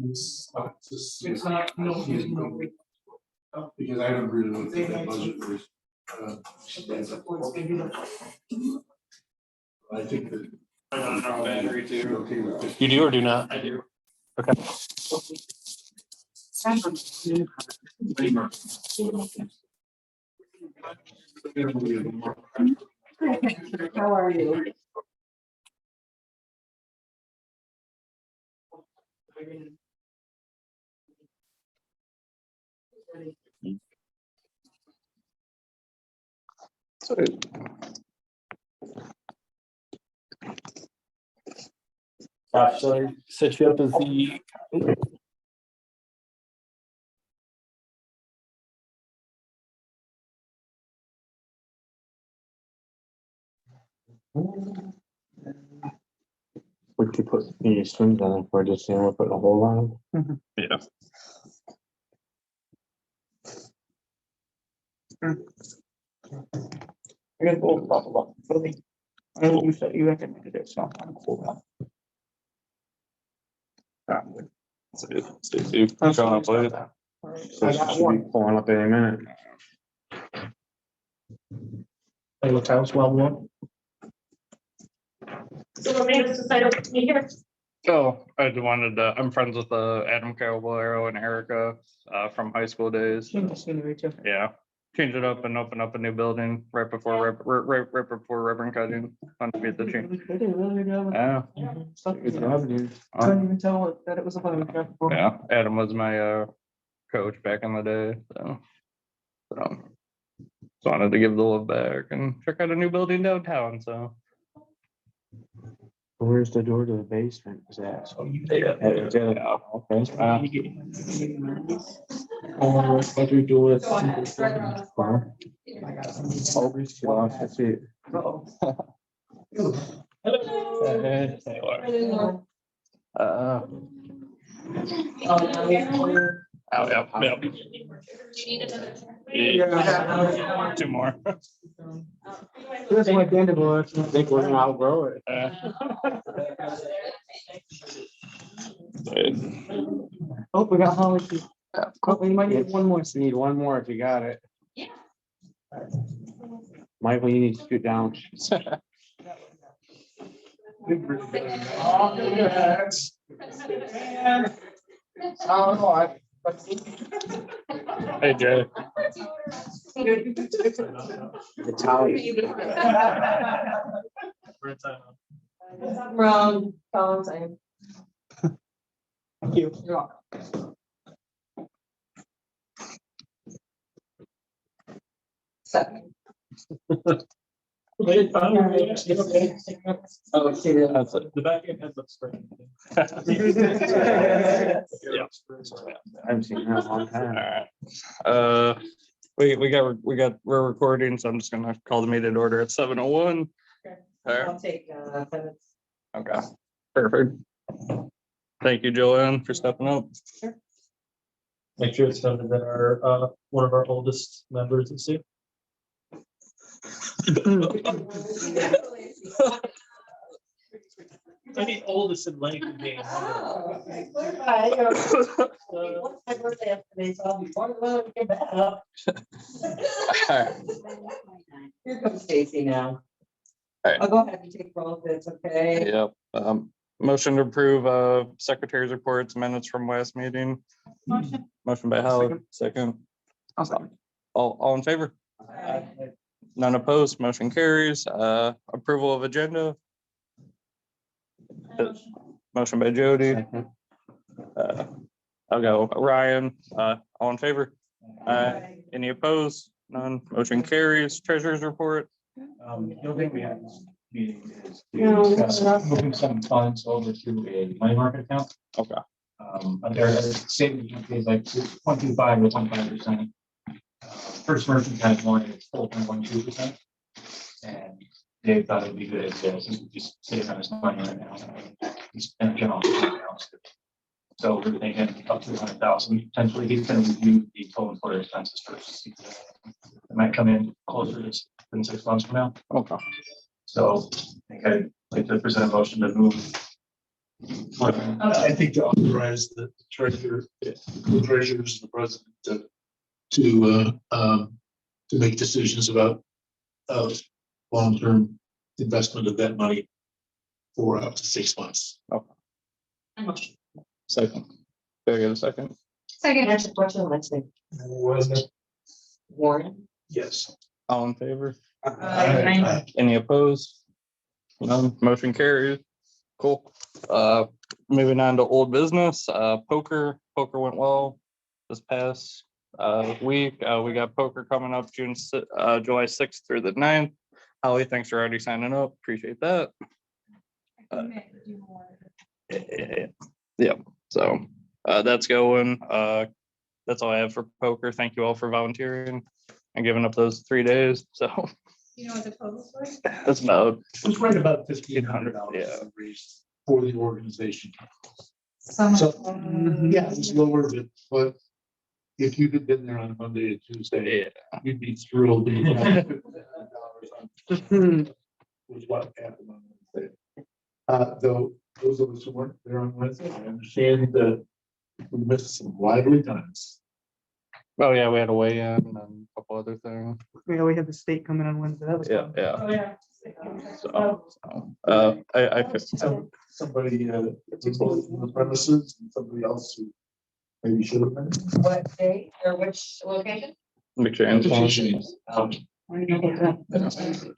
It's not, because I don't really know what that budget was. I think that. Battery too. Okay with this. You do or do not? I do. Okay. How are you? Shall I set you up as the? We could put the strings on it for just saying we're putting a hole on them. Yeah. I gotta go talk about the building. I know you said you recommended it, so I'm cool now. Steve, showing up late. So I it got should be one. pulling up any minute. Hey, look, I was well one. So what made us decide to meet here? So I just wanted to, I'm friends with Adam Caballero and Erica from high school days. Yeah, change it up and open up a new building right before ribbon cutting. Fun to meet the change. Yeah, Couldn't even tell that it was a fun. yeah. Adam was my coach back in the day, so just wanted to give the love back and check out a new building downtown. So Where's the door to the basement? Is that? yeah. What do we do with? Oh, yeah. Do you need another chair? Yeah. Two more. This one again, I think we're gonna outgrow it. Oh, we got Holly. Oh, we might need one more. You need one more if you got it. Yeah. Michael, you need to scoot down. Hey, Jay. Italian. Wrong, Collins, I am. Thank you. You're welcome. Second. Oh, see that. That's it. The back end has a spring. Yeah. I haven't seen that in a long time. All right. We're recording, so I'm just gonna call the meeting to order at 7:01. I'll take minutes. Okay, perfect. Thank you, Joanne, for stepping up. Make sure it's noted that our, one of our oldest members is here. I mean, oldest in length of being. Oh, okay. My birthday yesterday, so I'll be one of them, get back up. Here comes Stacy now. Alright. I'll go ahead and take roll if it's okay. Yep. Motion to approve secretary's reports, minutes from last meeting. Motion by Howard, second. All in favor? None opposed, motion carries. Approval of agenda. Motion by Jody. I'll go Ryan, all in favor? Any opposed? None, motion carries. Treasurer's report. The only thing we have this meeting is No, to discuss moving some funds over to a money market account. Okay. There is savings is like 0.25 or 25%. First merchant has one, it's 4.12%. And they thought it'd be good to just save on his money right now. He's in a general account. So we're thinking up to 100,000. Potentially, he's going to review the total employer expenses first. It might come in closer than 6 months from now. Okay. So I think I'd like to present a motion to move I think to authorize the treasurer, the treasurers, and the president to make decisions about long-term investment of that money for up to 6 months. Second. Do I get a second? Second. That's a question, let's see. Warren? Yes. All in favor? Aye. Any opposed? None, motion carries. Cool. Moving on to old business, poker went well this past week. We got poker coming up July 6th through the 9th. Holly, thanks for already signing up. Appreciate that. Yeah, so that's going. That's all I have for poker. Thank you all for volunteering and giving up those 3 days. So You know what the total was? that's about It's right about $1,500 Yeah. raised for the organization. So. So, yeah, it's lower, but if you had been there on Monday and Tuesday, you'd be thrilled. Was what happened on Wednesday. Though those of us who weren't there on Wednesday, I understand that we missed some lively times. Oh yeah, we had a weigh in and a couple other things. Yeah, we had the state coming on Wednesday. That was Yeah, fun. yeah. Oh, yeah. So, Somebody was both in the premises and somebody else who maybe should have been. What day or which location? McShane's.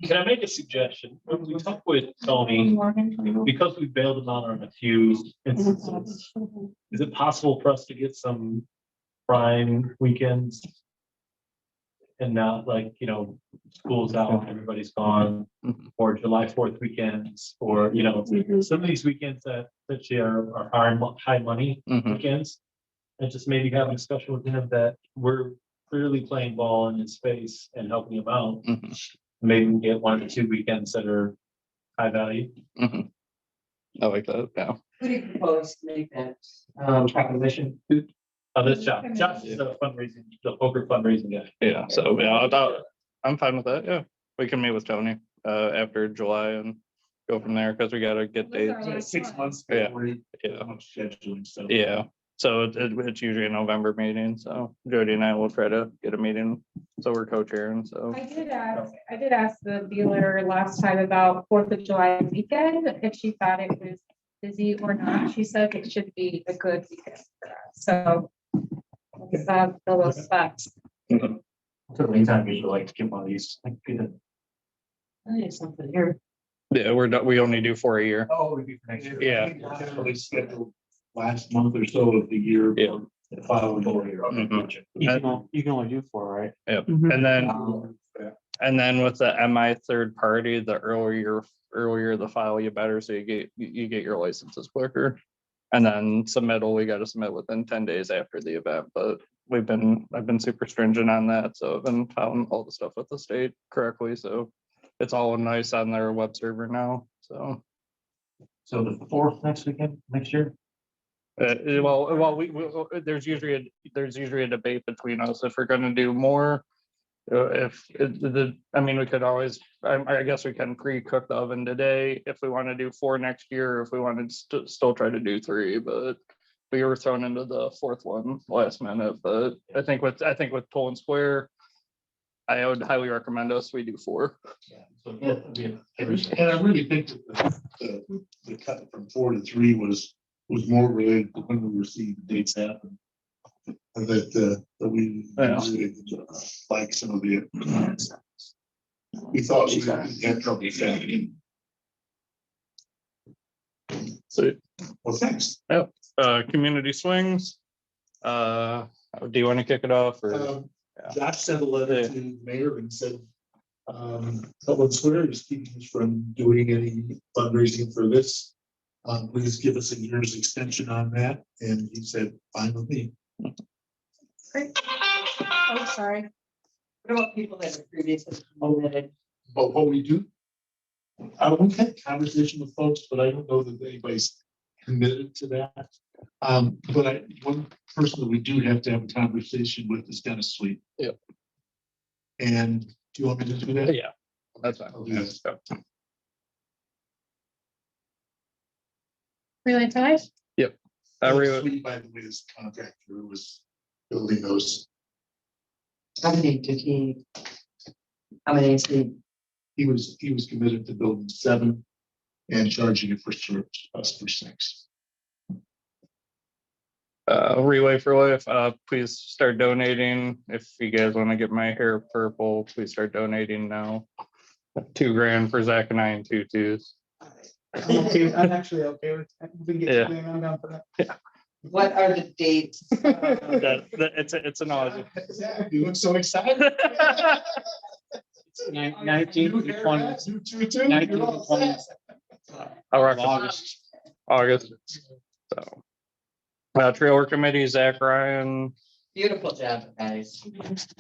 Can I make a suggestion? When we talked with Tony, because we bailed him out on a few instances, is it possible for us to get some prime weekends? And not like, school's out, everybody's gone, or July 4th weekends, or, some of these weekends that are high money Mhm. weekends. And just maybe have a discussion with him that we're clearly playing ball in his space and helping him out. Mhm. Maybe we can get 1 or 2 weekends that are high value. Mhm. I like that. Yeah. Who do you propose to make that proposition? This Josh is the poker fundraising guy. Yeah. So yeah, I'm fine with that. Yeah, we can meet with Tony after July and go from there because we got to get Those are dates. like- 6 months. Yeah. before you- Yeah. much scheduling, so. Yeah. So it's usually a November meeting. So Jody and I will try to get a meeting. So we're co-chairing. So I did ask the dealer last time about 4th of July weekend, if she thought it was busy or not. She said it should be a good weekend for us. So. Fill those spots. So anytime you like to get one of these, I need something here. yeah, we only do 4 a year. oh, it'd be for next year. Yeah. I think generally scheduled last month or so of the year. Yeah. The following year. Mhm. You can only do 4, right? Mhm. And then with the MI third party, the earlier the file, you better, so you get your licenses quicker. And then submittal, we got to submit within 10 days after the event, but I've been super stringent on that, so I've been filing all the stuff with the state correctly, so it's all nice on their web server now, so. So the 4th next year? There's usually a debate between us if we're gonna do more. We could always, I guess we can pre-cook the oven today if we want to do 4 next year, if we wanted to still try to do 3, but we were thrown into the 4th one last minute, but I think with Toll and Square, I would highly recommend we do 4. And I really think that the cut from 4 to 3 was more related to when we were seeing the dates happen. And that we really like some of the. We thought we had trouble setting. So, Well, thanks. community swings. Do you want to kick it off or? Josh sent a letter to the mayor and said, Public Square is keeping us from doing any fundraising for this. Please give us a year's extension on that. And he said, fine with me. Great. Oh, sorry. What about people that have previously omitted? But what we do, I won't have conversation with folks, but I don't know that anybody's committed to that. But one person that we do have to have a conversation with is Dennis Sweet. Yep. And do you want me to do that? Yeah, that's fine. I'll do that. Relay to life? Sweet, by the way, this contractor was building those. How many did he? How many is he? He was committed to building 7 and charging it for service, us for 6. Relay for Life, please start donating. If you guys want to get my hair purple, please start donating now. $2,000 for Zach and I and tutus. I'm actually okay with that. We can get Yeah. something on down for that. What are the dates? It's an odd. You look so excited. 19th to 20th. 19th to 20th. August. So. Trailer Committee, Zach Ryan. Beautiful job, guys.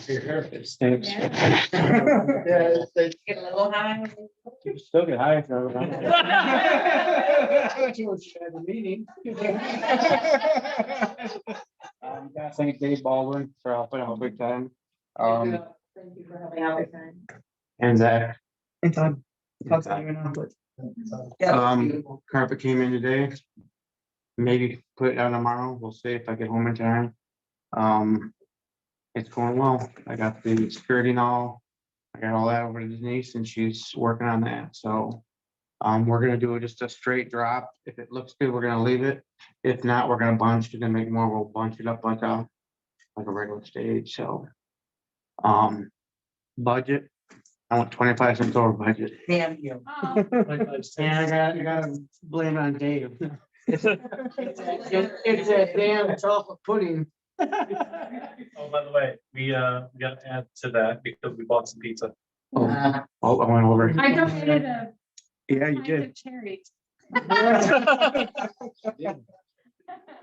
Your haircut stinks. Get a little high. You still get high. George had a meeting. Gotta thank Dave Baldwin for helping out big time. Thank you for helping out with that. And Zach. And Todd. Todd's not even on, but beautiful. Carpet came in today. Maybe put it down tomorrow. We'll see if I get home in time. It's going well. I got the security and all. I got all that over to Denise and she's working on that. So we're gonna do just a straight drop. If it looks good, we're gonna leave it. If not, we're gonna bunch it and make more. We'll bunch it up like a regular stage. So budget. I want 25 cents over budget. Damn you. Oh, Yeah, I gotta blame it on Dave. It's a damn chocolate pudding. Oh, by the way, we gotta add to that because we bought some pizza. Oh, I went over. I donated a Yeah, you pint did. of cherries.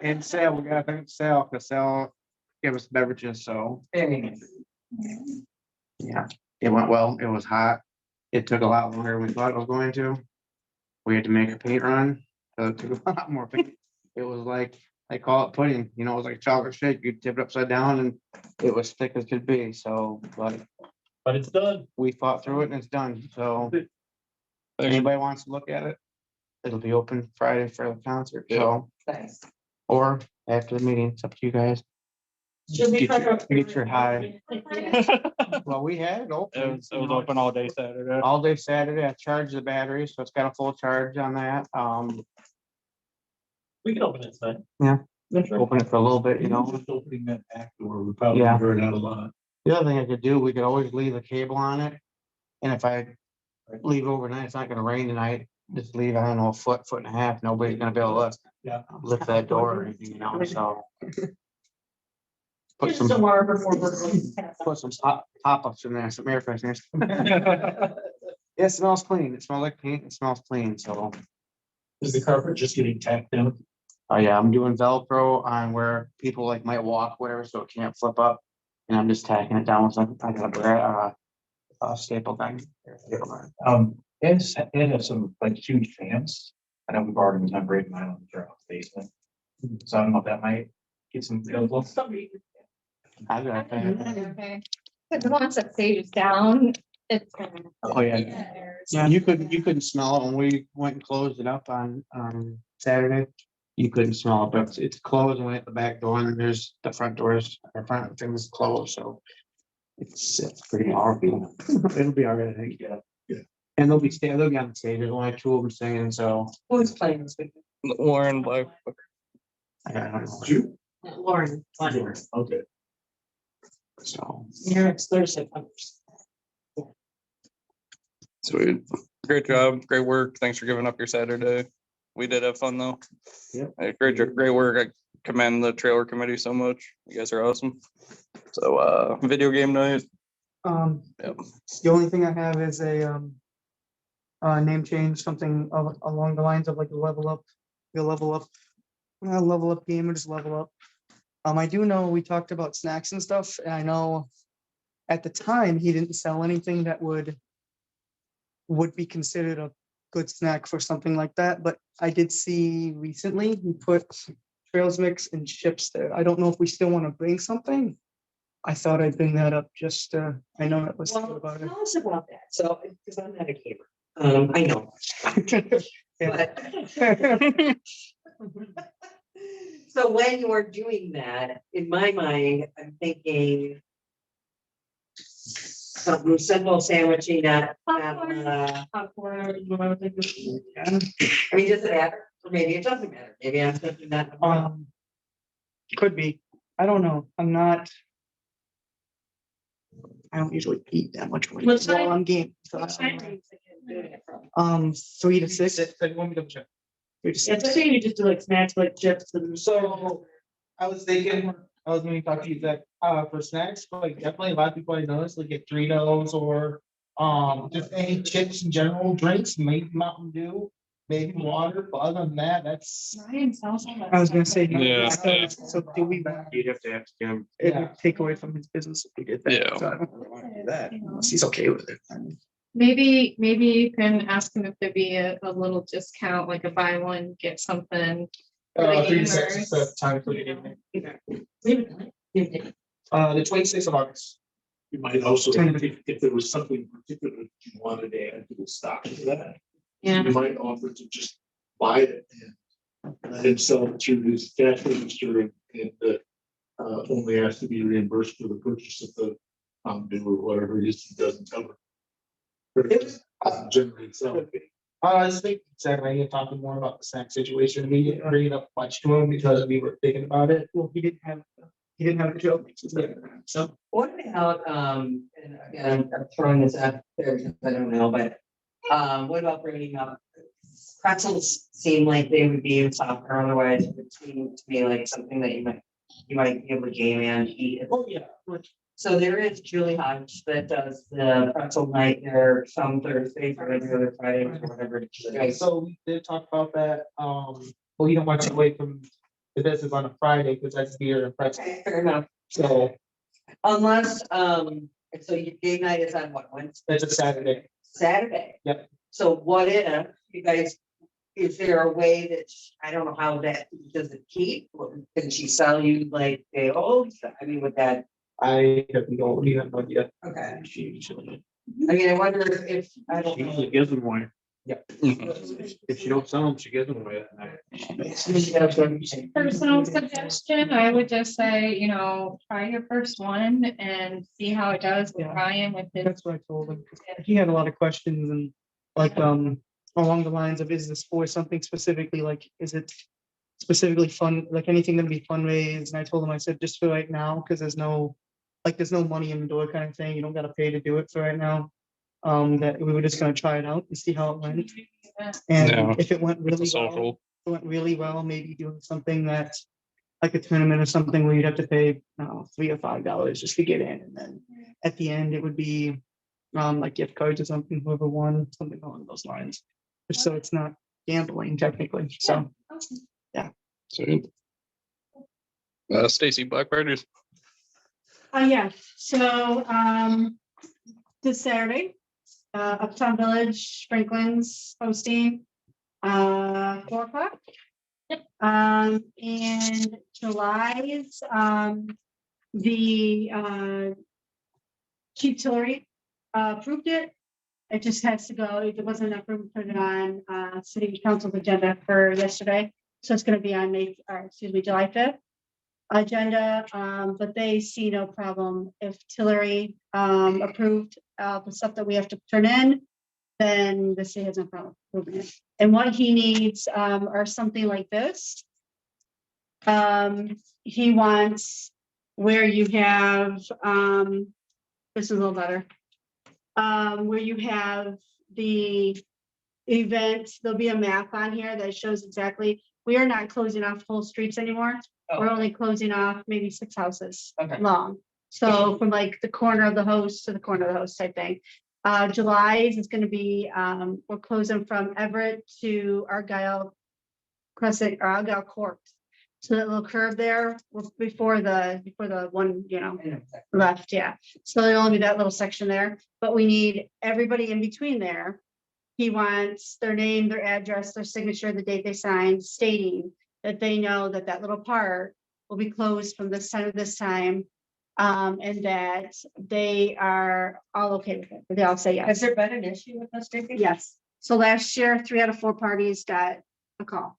And sale, we got to thank Sal, because Sal gave us beverages, so Very nice. yeah, it went well. It was hot. It took a lot longer than we thought it was going to. We had to make a paint run, so it took a lot more paint. It was like, I call it pudding, you know, it was like chocolate shake. You tip it upside down and it was thick as could be, so, but But it's done. we fought through it and it's done, so. Anybody wants to look at it, it'll be open Friday for the concert, so, Nice. or after the meeting, it's up to you guys. Get your high. Well, we had it open. It was open all day Saturday. All day Saturday. I charged the battery, so it's got a full charge on that. We can open it tonight. Open it for a little bit, you know. Just opening that back door, we probably Yeah. heard out a lot. The other thing I could do, we could always leave a cable on it. And if I leave overnight, it's not gonna rain tonight. Just leave, I don't know, a foot and a half. Nobody's gonna be able to lift that door or anything, you know, so. Put some pop-ups in there, some air fresheners. It smells clean. It smells like paint. It smells clean, so. Is the carpet just getting tacked down? Oh yeah, I'm doing Velcro on where people like might walk, whatever, so it can't flip up. And I'm just tacking it down with like, I got a staple gun. It has some like huge fans. I know we've already done great Milan in the basement. So I don't know if that might get some available. I got a fan. Okay. But once it stages down, it's. Oh, yeah. Yeah, you couldn't smell it when we went and closed it up on Saturday. You couldn't smell it, but it's closed and we hit the back door and there's the front doors, our front things closed, so. It's pretty powerful. It'll be all right, I think. Yeah. And they'll be on the stage. There's only 2 of them singing, so. Who's playing this weekend? Lauren Black. I don't know. You? Lauren. Okay. So. Yeah, it's Thursday. Sweet. Great job. Great work. Thanks for giving up your Saturday. We did have fun though. Yep. Great work. I commend the trailer committee so much. You guys are awesome. So video game night. Yep. The only thing I have is a name change, something along the lines of like a level up game or just level up. I do know we talked about snacks and stuff, and I know at the time he didn't sell anything that would be considered a good snack for something like that, but I did see recently he put trails mix and chips there. I don't know if we still want to bring something. I thought I'd bring that up just I know that was Well, about it. tell us about that. So, because I'm not a gamer. I know. Yeah. But So when you are doing that, in my mind, I'm thinking. Something simple sandwiching that, Popcorn. I mean, does it matter? Or maybe it doesn't matter. Maybe I'm thinking that. Could be. I don't know. I don't usually eat that much What while time? I'm game. So I What don't time know. are you thinking of doing it from? 3 to 6. Want me to check? 3 to Yeah, 6. I think you just do like snacks, like chips and. So I was thinking, I was gonna talk to you that, for snacks, like definitely a lot of people I noticed, like get Doritos or, just any chips in general, drinks, maybe Mountain Dew, maybe water, but other than that, that's. Ryan sells all that I was gonna stuff. say. Yeah. So do we, You'd have to ask him. it would take away from his business if we did that. Yeah. So I don't really want to do that, unless he's okay with it. Maybe you can ask him if there'd be a little discount, like a buy one, get something. for the 3 to 6 is the gamers. time for the evening. Yeah. The 26th of August. You might also, if there was something particular that you wanted to add to the stock of that, Yeah. you might offer to just buy it and sell it through his cash register and only has to be reimbursed for the purchase of the bill or whatever it is he doesn't cover. But it doesn't generate sell. I was thinking, Saturday, I need to talk to him more about the snack situation. We didn't bring it up much to him because we were thinking about it. Well, he didn't have the joke. So What about, and again, I'm throwing this out there because I don't know, but, what about bringing up? Pretzels seem like they would be in softer, otherwise it would seem to me like something that you might be able to game and eat. Oh, yeah. So there is Julie Hodge that does the pretzel night there some Thursdays or every other Friday or whatever. Yeah, so we did talk about that. Well, you don't want to away from the business on a Friday because that's beer and pretzel. Okay, fair enough. So Unless, so your game night is on what, Wednesday? it's a Saturday. Saturday? Yep. So what if you guys, is there a way that, I don't know how that, does it keep? Can she sell you like, I mean, with that, I have no idea. okay. She usually. I mean, I wonder if, I don't know. gives them away. Mhm. If she don't sell them, she gives them away that night. Personal suggestion, I would just say, try your first one and see how it does with Yeah. Ryan with his. that's what I told him. He had a lot of questions and like, along the lines of, is this for something specifically, like, is it specifically fun, like anything gonna be fundraised? And I told him, I said, just for right now, because there's no money in the door kind of thing. You don't gotta pay to do it for right now. That we were just gonna try it out and see how it went. Yeah. And if it went It's a really well, social. it went really well, maybe doing something that's like a tournament or something where you'd have to pay, $3 or $5 just to get in. And then at the end, it would be like gift cards or something, whoever won, something along those lines. So it's not gambling technically. So So. Stacy, Black Riders. Yeah, so, this Saturday, Uptown Village Franklin's hosting, 4 o'clock. And July's, the, Chief Tillery, approved it. It just has to go, there wasn't enough room to put it on, city council's agenda for yesterday. So it's gonna be on July 5th agenda, but they see no problem if Tillery approved the stuff that we have to turn in, then the city has no problem approving it. And what he needs are something like this. He wants where you have this is a little better. Where you have the event, there'll be a map on here that shows exactly, we are not closing off whole streets anymore. We're only closing off maybe 6 houses Okay. long. So from like the corner of the house to the corner of the house type thing. July's is gonna be, we're closing from Everett to Argyle Crescent, or Argyle Court. So that little curve there, before the one, left, yeah. So there'll only be that little section there, but we need everybody in between there. He wants their name, their address, their signature, the date they signed, stating that they know that that little part will be closed from this time to this time. And that they are all okay with it. They all say yes. Has there been an issue with this? Yes. So last year, 3 out of 4 parties got a call.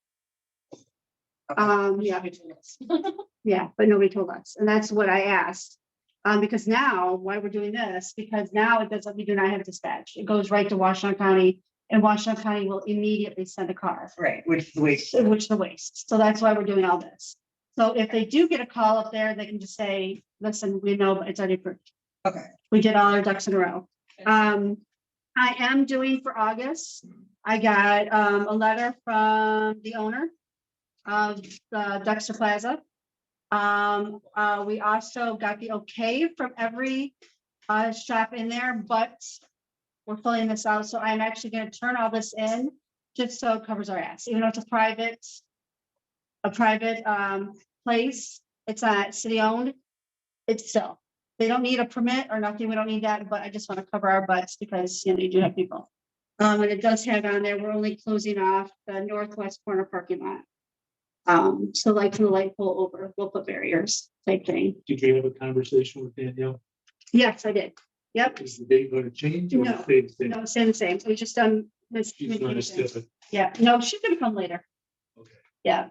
Yeah. Yeah, but nobody told us, and that's what I asked. Because now, why we're doing this, because now it doesn't, we do not have dispatch. It goes right to Washington County, and Washington County will immediately send a car. Right, which is waste. Which the waste. So that's why we're doing all this. So if they do get a call up there, they can just say, listen, we know it's already approved. Okay. We did all our ducks in a row. I am doing for August. I got a letter from the owner of the Dexter Plaza. We also got the okay from every shop in there, but we're filling this out. So I'm actually gonna turn all this in just so it covers our ass, even though it's a private place. It's city owned. It's still, they don't need a permit or nothing. We don't need that, but I just want to cover our butts because, you know, you do have people. And it does have on there, we're only closing off the northwest corner parking lot. So like from the light pole over, we'll put barriers, type thing. Did you have a conversation with Danielle? Yes, I did. Yep. Is the date going to change or No, stay the same? No, stay the same. So we just done this. She's going to stay. Yeah, no, she's gonna come later. Okay. Yeah,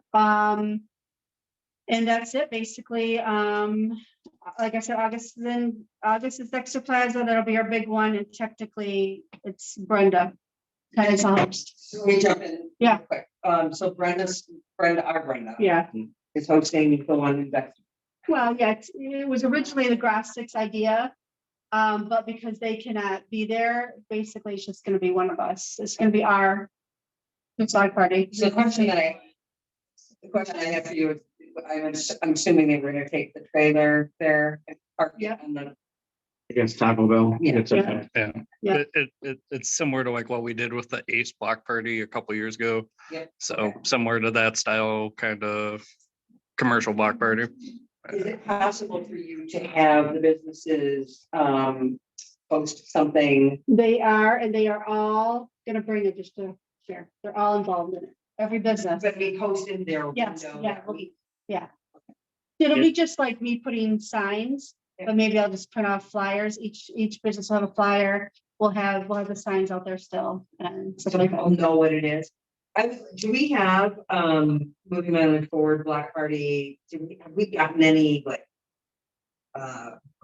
and that's it, basically. Like I said, August is Dexter Plaza. That'll be our big one, and technically it's Brenda. Kind of host. So we jump in. Yeah. Quick. So Brenda, our Brenda. Yeah, Is hosting the one in Dexter. well, yeah, it was originally the Grass Six idea. But because they cannot be there, basically it's just gonna be one of us. It's gonna be our side party. So the question I have for you is, I'm assuming they were gonna take the trailer there and park it Yep. on the. Against Taco Bell. Yeah. It's okay. Yeah, Yeah. it's similar to like what we did with the Ace Block Party a couple years ago. Yep. So Okay. similar to that style, kind of commercial block party. Is it possible for you to have the businesses post something? They are, and they are all gonna bring it just to share. They're all involved in it. Every business. But we posted their Yes, window yeah, that week. It'll be just like me putting signs, Yeah. but maybe I'll just print off flyers. Each business will have a flyer. We'll have the signs out there still and stuff So like people that. know what it is. Do we have moving Milan forward block party? Have we gotten any like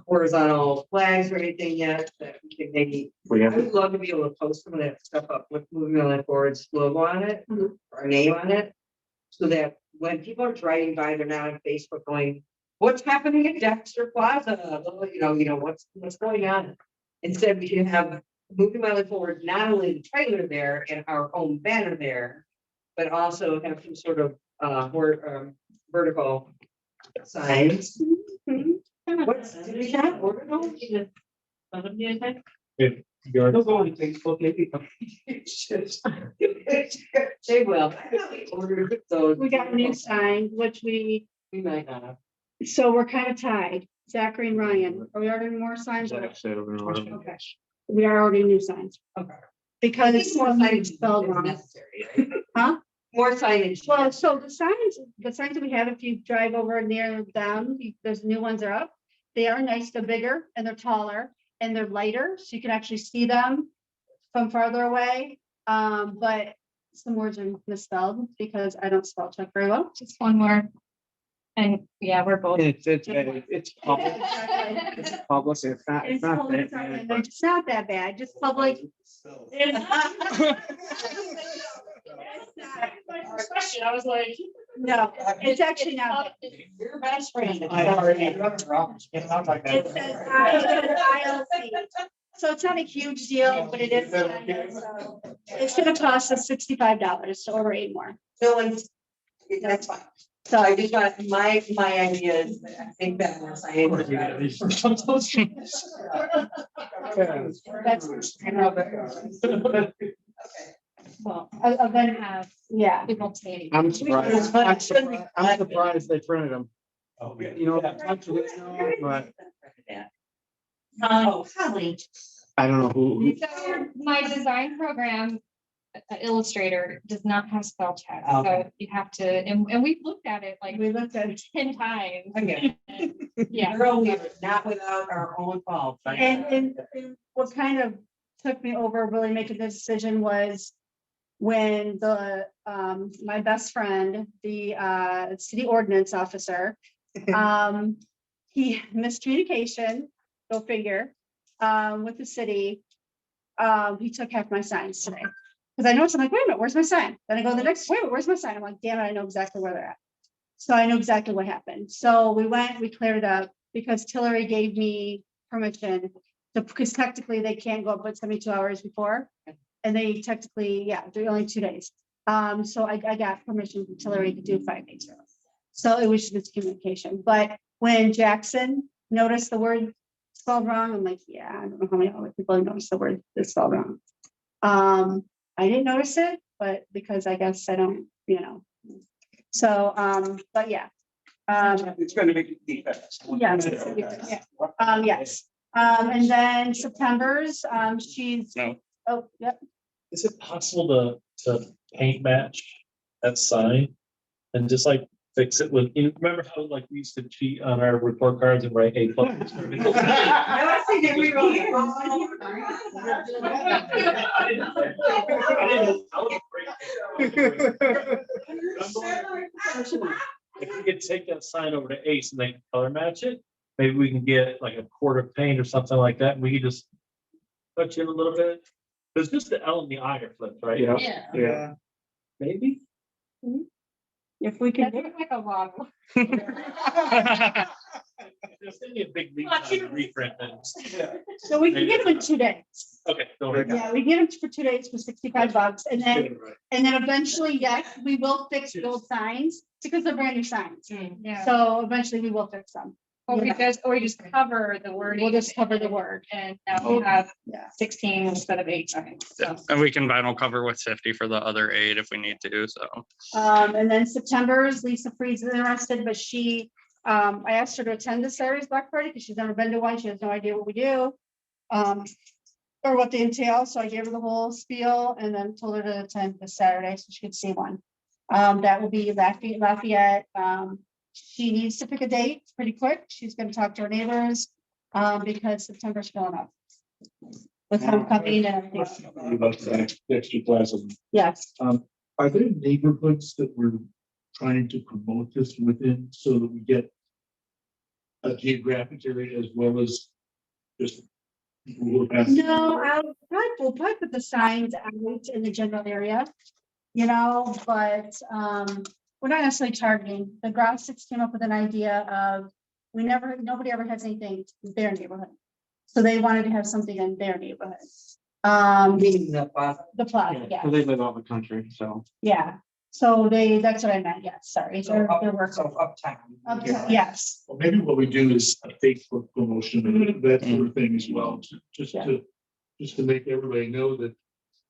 horizontal flags or anything yet that we can maybe? We I have, would love to be able to post some of that stuff up with moving Milan forward's logo on it, Mhm. our name on it. So that when people are driving by, they're not on Facebook going, what's happening at Dexter Plaza? You know, what's going on? Instead, we can have moving Milan forward, not only the trailer there and our own banner there, but also have some sort of vertical signs. What's, do we have vertical? Don't go on Facebook, maybe. They will. I thought we ordered those. We got new signs, which We might not have. so we're kind of tied. Zachary and Ryan, are we ordering more signs? Zach said over and over. Okay, we are ordering new signs. Okay. Because It's more signage spelled is wrong. necessary. Huh? More signage. Well, so the signs that we have, if you drive over near them, those new ones are up. They are nice, they're bigger and they're taller and they're lighter, so you can actually see them from farther away. But some words are misspelled because I don't spell check very well. Just one more. And yeah, we're both. It's public. It's public. It's not that bad, but It's not that bad, just public. Question, I was like. No, it's actually not. Your best friend. I already. It says ILC. So it's not a huge deal, but it is. So it's gonna cost us $65 to order 8 more. No one's, that's fine. So I just want, my idea is, that I think that more signage. That's. Well, I've been, yeah. People take. I'm surprised. I'm surprised they printed them. You know, but Oh, Holly. I don't know who. So my design program, Illustrator, does not have spell check, so Okay. you have to, and we've looked at it like We looked at it. 10 times. Okay. Yeah. Girl, we are not without our own fault. And what kind of took me over really making the decision was when my best friend, the city ordinance officer, he miscommunication, go figure, with the city. He took half my signs today. Because I noticed, I'm like, wait a minute, where's my sign? Then I go the next, wait a minute, where's my sign? I'm like, damn it, I know exactly where they're at. So I know exactly what happened. So we cleared it up because Tillery gave me permission to, because technically they can't go but 72 hours before. And they technically, yeah, they're only 2 days. So I got permission from Tillery to do 5 days. So it was just communication. But when Jackson noticed the word spelled wrong, I'm like, yeah, I don't know how many other people have noticed the word that's spelled wrong. I didn't notice it, but because I guess I don't, So, but yeah. It's gonna make it defense. Yes. Yes. And then September's, she's. No. Oh, yep. Is it possible to paint match that sign? And just like fix it with, you remember how like we used to cheat on our report cards and write A+? I think that we wrote it wrong. If we could take that sign over to Ace and they can color match it, maybe we can get like a quart of paint or something like that. And we could just touch it a little bit. There's just the L and the I are flipped, right? Yeah. Maybe. If we could. That looks like a log. There's gonna be a big lead time to reprint things. So we can get them in 2 days. Okay. Don't worry. Yeah, we get them for 2 days for $65. And then eventually, yes, we will fix the old signs because they're brand new signs. Yeah. So eventually we will fix them. Or we just cover the word. We'll just cover the word. And now we have Yeah. 16 instead of 8 signs. So. And we can vinyl cover with 50 for the other 8 if we need to, so. And then September's Lisa Freeze is interested, but I asked her to attend the Saturday's Black Party because she's never been to one. She has no idea what we do. Or what they entail. So I gave her the whole spiel and then told her to attend this Saturday so she could see one. That will be Lafayette. She needs to pick a date pretty quick. She's gonna talk to her neighbors, because September's filling up. With homecoming and everything. else. About the extra classes. Yes, Are there neighborhoods that we're trying to promote this within so that we get a geographic area as well as just people who are passing? no, we'll probably put the signs out in the general area. But we're not necessarily targeting. The Grossics came up with an idea of, nobody ever has anything in their neighborhood. So they wanted to have something in their neighborhood. Meaning the plaza. The plaza, yeah, They live out in the country, so. yeah. So that's what I meant, yes, sorry. So They're up, working. so uptown. Yes, Well, maybe what we do is a Facebook promotion and that sort of thing as well, just to make everybody know that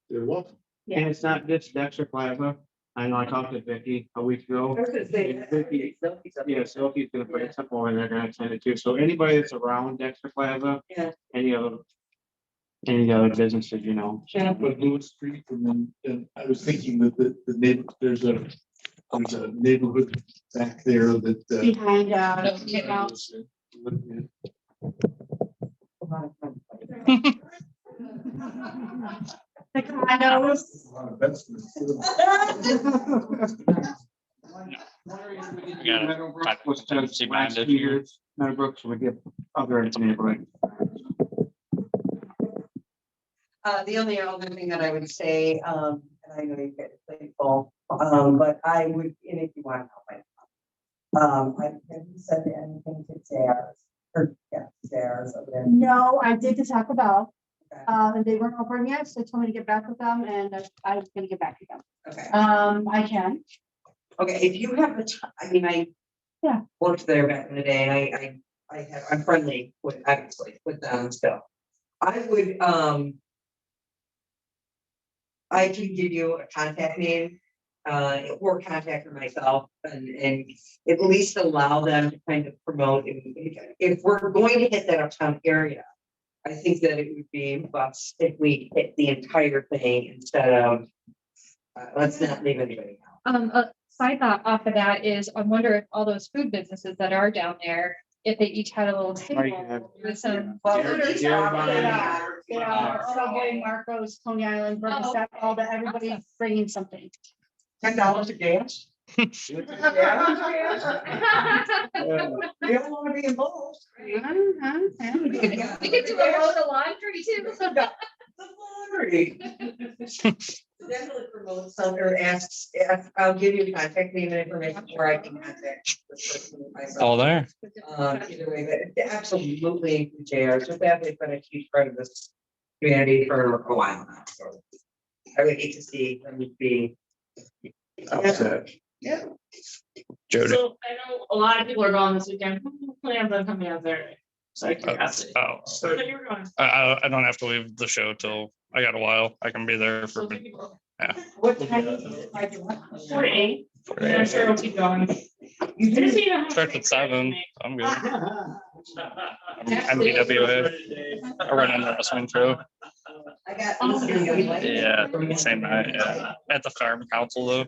they're welcome. And it's not just Dexter Plaza. I know I talked to Vicky a week ago. Yeah, Sophie's gonna bring something over and they're gonna send it too. So anybody that's around Dexter Plaza. Yeah. Any other businesses, But Lewis Street, and I was thinking that the neighbor, there's a neighborhood back there that. behind, you know. The condos. Meadowbrook was Fancy last minded year. here. Meadowbrook, so we get other neighborhood. The only other thing that I would say, and I know you get playful, but I would, and if you want to help, I haven't said anything to Sarah's, Sarah's over there. No, I did to Taco Bell, Okay. and they weren't open yet, so they told me to get back with them, and I was gonna get back with them. Okay. I can. Okay, if you have the time, I mean, Yeah. worked there back in the day, and I'm friendly with, obviously, with them still. I would, I can give you a contact name, or contact her myself, and at least allow them to kind of promote. If we're going to hit that uptown area, I think that it would be best if we hit the entire thing instead of, let's not leave anybody out. A side thought off of that is, I wonder if all those food businesses that are down there if they each had a little Right, table with some. Well, Dear- food is dear out, Brian. yeah. Subway, Marcos, Coney Island, Burgerstaff, all that, everybody's bringing something. $10 a dance. You don't wanna be involved. We could do a load of laundry too. The lottery. Definitely promote Sunder, I'll give you contact name and information where I can contact. this person myself. All there. Either way, but absolutely, JR, so that they've been a huge part of this community for a while now, so. I would hate to see them be. Upset. Yeah. Jody. So I know a lot of people are going this weekend. Who plans on coming out there? Sorry, curiosity. Oh, So you were going. I don't have to leave the show till I got a while. I can be there So for. two people. What time is it? 4 to 8. Yeah, I'm sure it'll keep going. You do. Starts at 7. I'm good. I'm BWA. I run in the wrestling show. I got. Yeah, same night. Yeah, at the farm council though.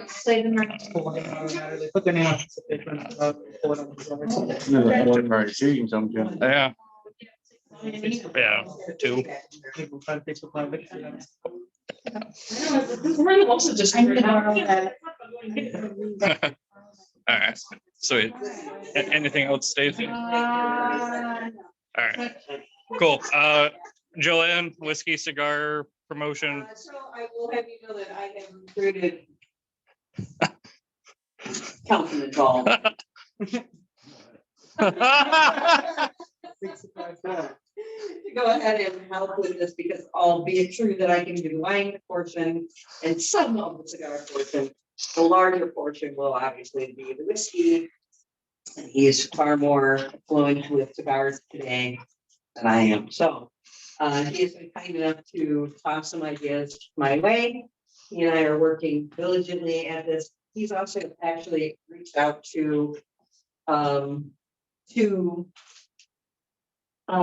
Say the next one, they put the name on the After party shooting something. Yeah, yeah, 2. We're also just. I need to borrow that. All right, sweet. Anything else, Stacy? All right, cool. Joanne, whiskey cigar promotion. So I will have you know that I have recruited. Councilman Ball. To go ahead and help with this, because albeit true that I can do wine portion and some of the cigar portion, the larger portion will obviously be the whiskey. And he is far more fluent with cigars today than I am, so. He has been kind enough to toss some ideas my way. He and I are working diligently at this. He's also actually reached out to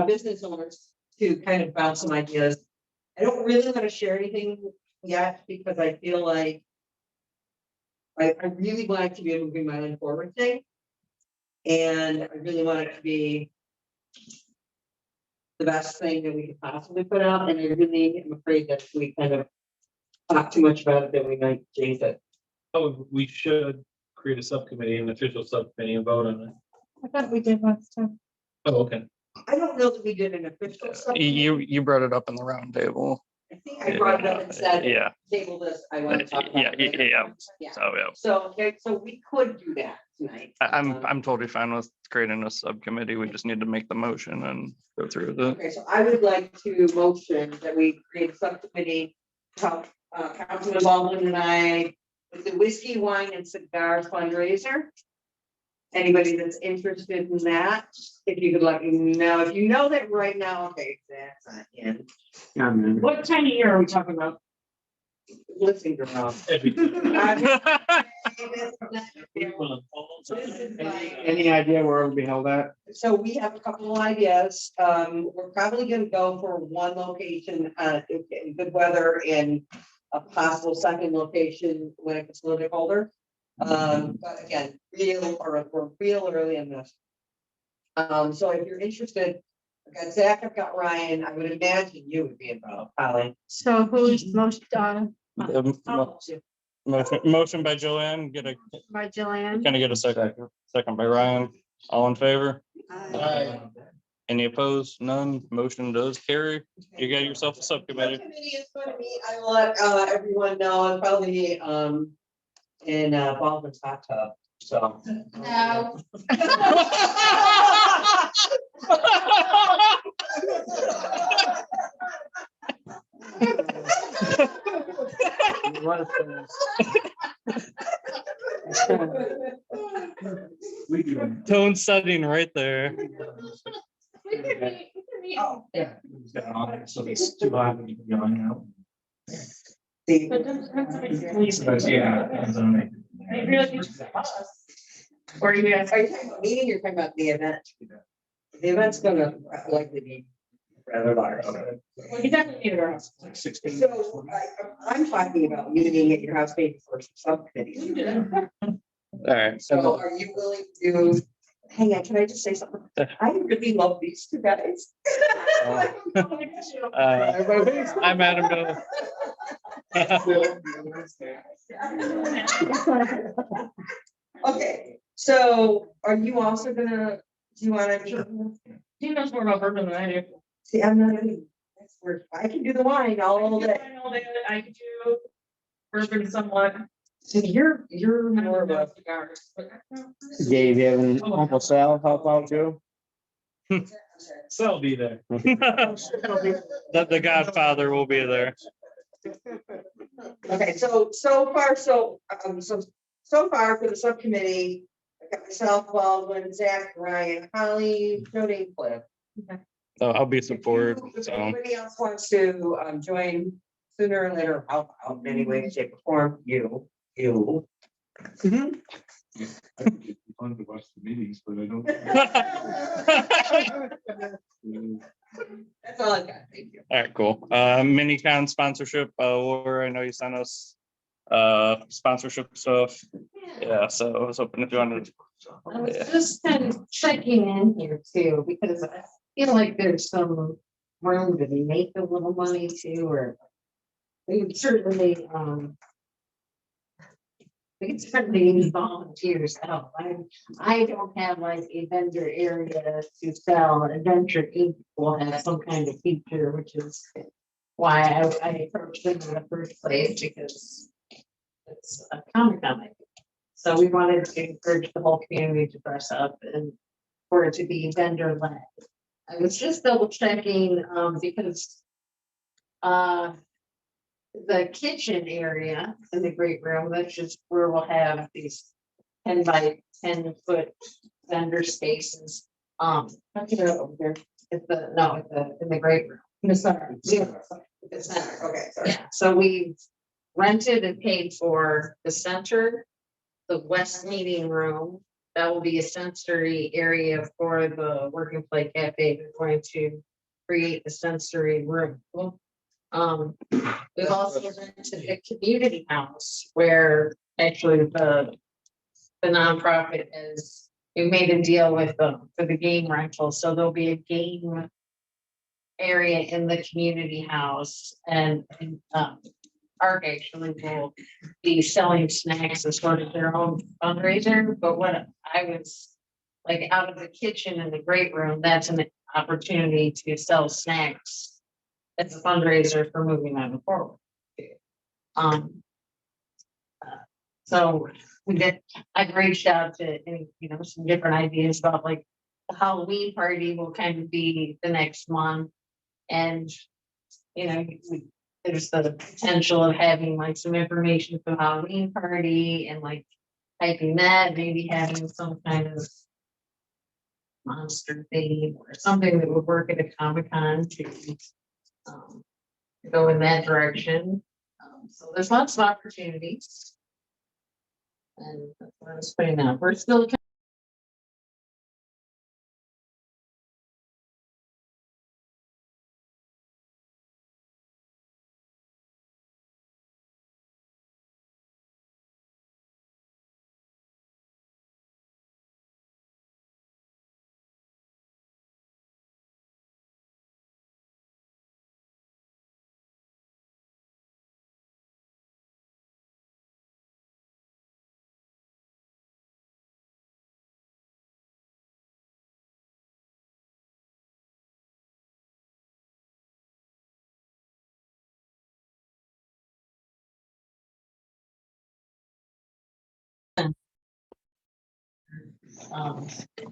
business owners to kind of bounce some ideas. I don't really want to share anything yet because I feel like I really want it to be a moving Milan forward thing. And I really want it to be the best thing that we could possibly put out. And I really am afraid that if we kind of talk too much about it, that we might change it. Oh, we should create a subcommittee, an official subcommittee and vote on it. I thought we did last time. Oh, okay. I don't know that we did an official. You brought it up in the round table. I think I brought it up and said, Yeah, table this, I want to talk about. yeah, it. yeah. So yeah, So, okay, so we could do that tonight. I'm totally fine with creating a subcommittee. We just need to make the motion and go through with it. Okay, so I would like to motion that we create a subcommittee, Councilman Baldwin and I, with the whiskey, wine and cigar fundraiser. Anybody that's interested in that, if you could let me know, if you know that right now, okay, that's not in. Yeah, man. What time of year are we talking about? Listen, girl. Every Any idea where it'll be held at? So we have a couple of ideas. We're probably gonna go for one location, in good weather and a possible second location when it gets a little bit colder. But again, we're real early in this. So if you're interested, I've got Zach, I've got Ryan, I would imagine you would be involved, Holly. So who's most, Motion by Joanne, by Jillian? Can I get a second by Ryan? All in favor? Uh, Any opposed? None. Motion does carry. You got yourself a subcommittee. Subcommittee is going to meet, I will let everyone know, and probably in Baldwin's hot tub, so. No. Tone setting right there. Oh, Yeah. So it's too hot when you can go on now. See, But don't- But yeah, depends on it. I really think it's us. Or you guys. are you talking about meeting, or you're talking about the event? The event's gonna likely be rather large. Well, you definitely need our house. Like 16. So I'm talking about meeting at your house maybe for some subcommittees. All right. So are you willing to, hang on, can I just say something? I really love these two guys. I'm Adam Bill. Okay, so are you also gonna, do you wanna? He knows more about bourbon than I do. See, I'm not any expert. I can do the wine all day. I know that I could do bourbon somewhat. So you're more of a. Cigars, but- Dave, you having Uncle Sal help out too? So I'll be there. The Godfather will be there. Okay, so far, so far for the subcommittee, I got myself, Baldwin, Zach, Ryan, Holly, Jody, and Cliff. So I'll be support. If So anybody else wants to join sooner or later, help out in any way, shape, or form, you. I think it'd be fun to watch the meetings, but I don't. That's all I got, thank you. all right, cool. Minicon sponsorship. Laura, I know you sent us sponsorship stuff. Yeah, so I was hoping if you wanted. I was just kind of checking in here too, because I feel like there's some room to make a little money too, or we could certainly, we could certainly use volunteers help. I don't have like a vendor area to sell. Adventure Inc. will have some kind of feature, which is why I approached them in the first place, because it's a Comic-Con. So we wanted to encourage the whole community to dress up and for it to be vendor led. I was just double checking, because the kitchen area in the great room, that's just where we'll have these 10 by 10 foot vendor spaces. Check it out over there. In the great room. In the center. Yeah. The center. Okay, sorry. Yeah, so we rented and paid for the center, the west meeting room. That will be a sensory area for the Work and Play Cafe. We're going to create the sensory room. We've also rented a community house where actually the nonprofit is, we made a deal with them for the game rental. So there'll be a game area in the community house, and Arc actually will be selling snacks as sort of their own fundraiser. But what I was like, out of the kitchen in the great room, that's an opportunity to sell snacks as a fundraiser for moving on forward. So I've reached out to, some different ideas about like the Halloween party will kind of be the next month. And, there's the potential of having like some information for the Halloween party and like typing that, maybe having some kind of monster theme or something that would work at a Comic-Con to go in that direction. So there's lots of opportunities. And that's what I was putting out. We're still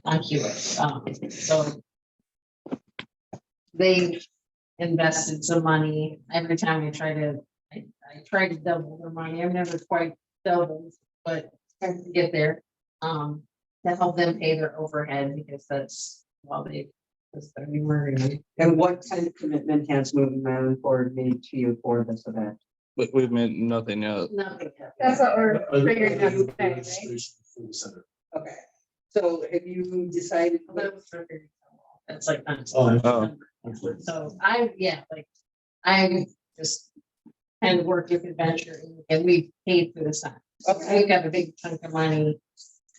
on Hewitt. So they invested some money. Every time I try to double their money. I've never quite doubled, but I to get there. To help them pay their overhead, because that's that's their new money. And what kind of commitment has moving on forward made to you for this event? We've made nothing yet. Nothing. That's what we're figuring out The today, right? registration for the center. Okay, so have you decided? That's like. Oh. So I just kind of worked with Adventure and we paid for the sign. Okay. We got a big chunk of money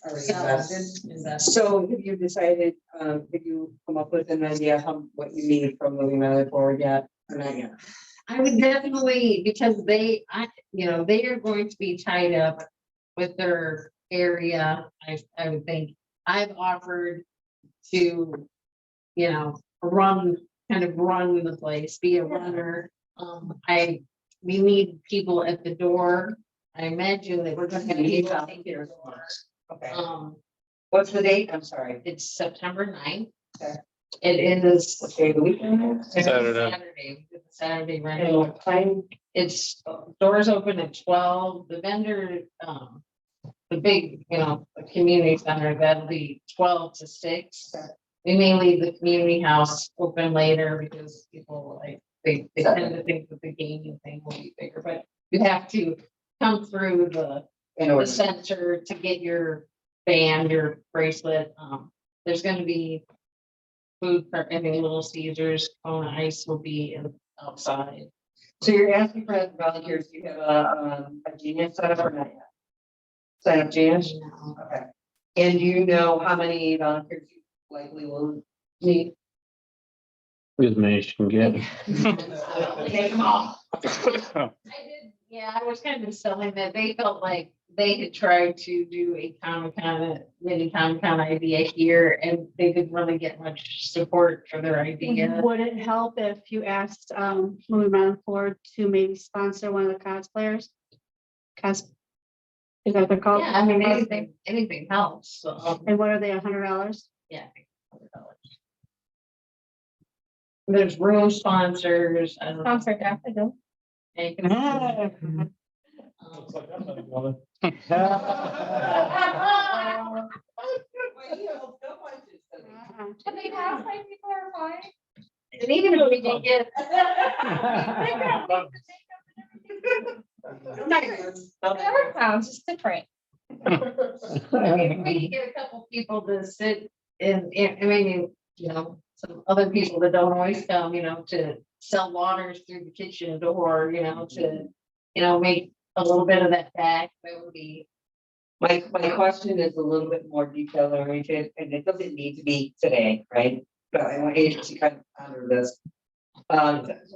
All right, So, invest. So have you decided, have you come up with an idea what you need from moving Milan forward yet? Or not yet? I would definitely, because they are going to be tied up with their area, I would think. I've offered to, run the place, be a runner. We need people at the door. I imagine that we're gonna need volunteers. Okay, What's the date? I'm sorry. It's September 9th. Okay. It is. What day of the week? Saturday. Saturday, And right? what time? It's doors open at 12, the vendor, the big, the community center, that'll be 12 to 6. We may leave the community house open later because people they tend to think that the gaming thing will be bigger, but you have to come through the center to get your band, your bracelet. There's gonna be food for any Little Caesars, Kona Ice will be outside. So you're asking for volunteers, do you have a Genius set up or not yet? Sign up Genius? Okay. And do you know how many volunteers you likely will need? As many as you can get. Take them all. I did, yeah, I was kind of selling that they felt like they had tried to do a mini Comic-Con idea here and they didn't really get much support for their idea. Would it help if you asked, Moving Mountain Forward to maybe sponsor one of the cosplayers? Is that what they're called? Yeah, I mean, anything helps, so, And what are they, $100? yeah. I think $100. There's room sponsors. I don't know. Sponsor daffodil. And you can- Looks like I'm not going. Can they have my people are fine? And even if we didn't get. Never found, just different. I mean, we can get a couple people to sit I mean, some other people that don't always come, to sell waters through the kitchen door, to, make a little bit of that back, that would be. My question is a little bit more detail oriented, and it doesn't need to be today, right? But I want you to kind of ponder this.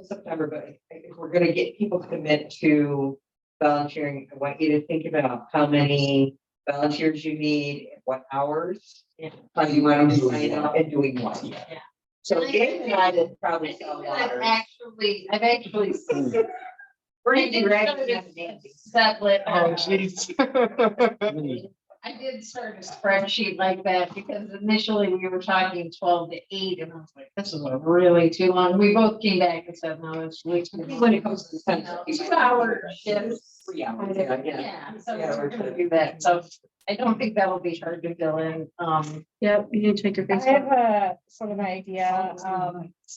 September, but if we're gonna get people to commit to volunteering, I want you to think about how many volunteers you need, what hours. Yeah. How you want them to sign up and doing what. Yeah. So Dave and I did probably I sell think I've water. actually. Settle Oh, geez. I did start a spreadsheet like that because initially we were talking 12 to 8 and I was like, this is really too long. We both came back and said, no, it's way too long. When it comes to the 2 hour shifts. 3 hours, Yeah, so we're gonna do that. So I don't think that'll be hard to fill in. Yep, you need to take your I face. have a sort of an idea,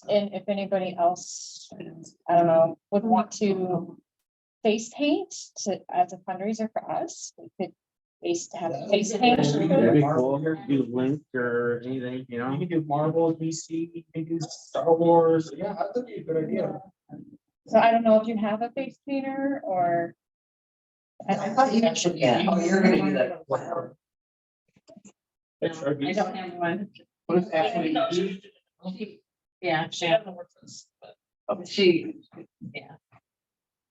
and if anybody else, I don't know, would want to face paint as a fundraiser for us, we could have face paint. That'd be cool. Do link or anything, You can do Marvel, DC, you can do Star Wars. Yeah, that'd be a good idea. So I don't know if you have a face painter or. I thought you mentioned, yeah, oh, you're gonna do that. I don't have one. What is Ashley? Yeah,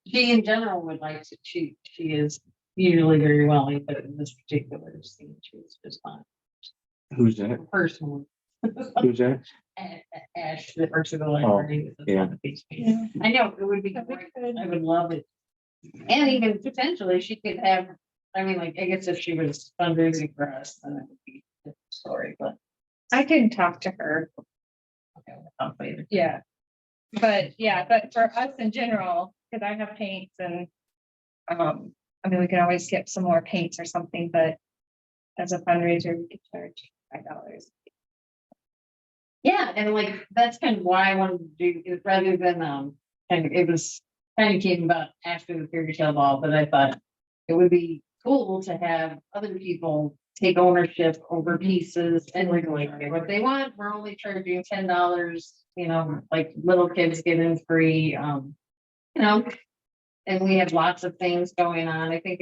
she in general would like to, she is usually very willing, but in this particular scene, she was just fine. Who's that? Personally, Who's that? Ash, the person who Oh, like. yeah. I know, it would be great. I would love it. And even potentially she could have, I mean, like, I guess if she was fundraising for us, then it would be a different story, but. I can talk to her, Okay, we'll talk later. yeah. But for us in general, because I have paints and, I mean, we can always get some more paints or something, but as a fundraiser, we could charge $5. Yeah, and like, that's kind of why I wanted to do it rather than, kind of, it was kind of came about after the fairy tale ball, but I thought it would be cool to have other people take ownership over pieces and we're going to get what they want. We're only charging $10, like little kids get in free, and we have lots of things going on. I think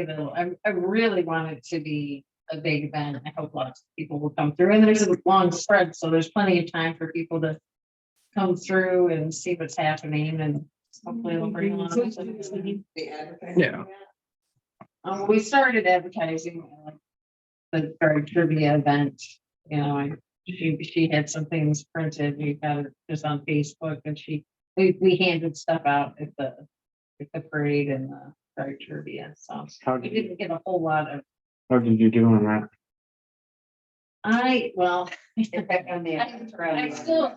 I really want it to be a big event. I hope lots of people will come through, and there's a long spread, so there's plenty of time for people to come through and see what's happening, and hopefully it'll bring a lot of. The advertising. Yeah. We started advertising like the card trivia event, you know, she had some things printed, we got it just on Facebook, and we handed stuff out at the parade and the card trivia, so How we did you, didn't get a whole lot of, how did you do on that? well, Impact on the. I still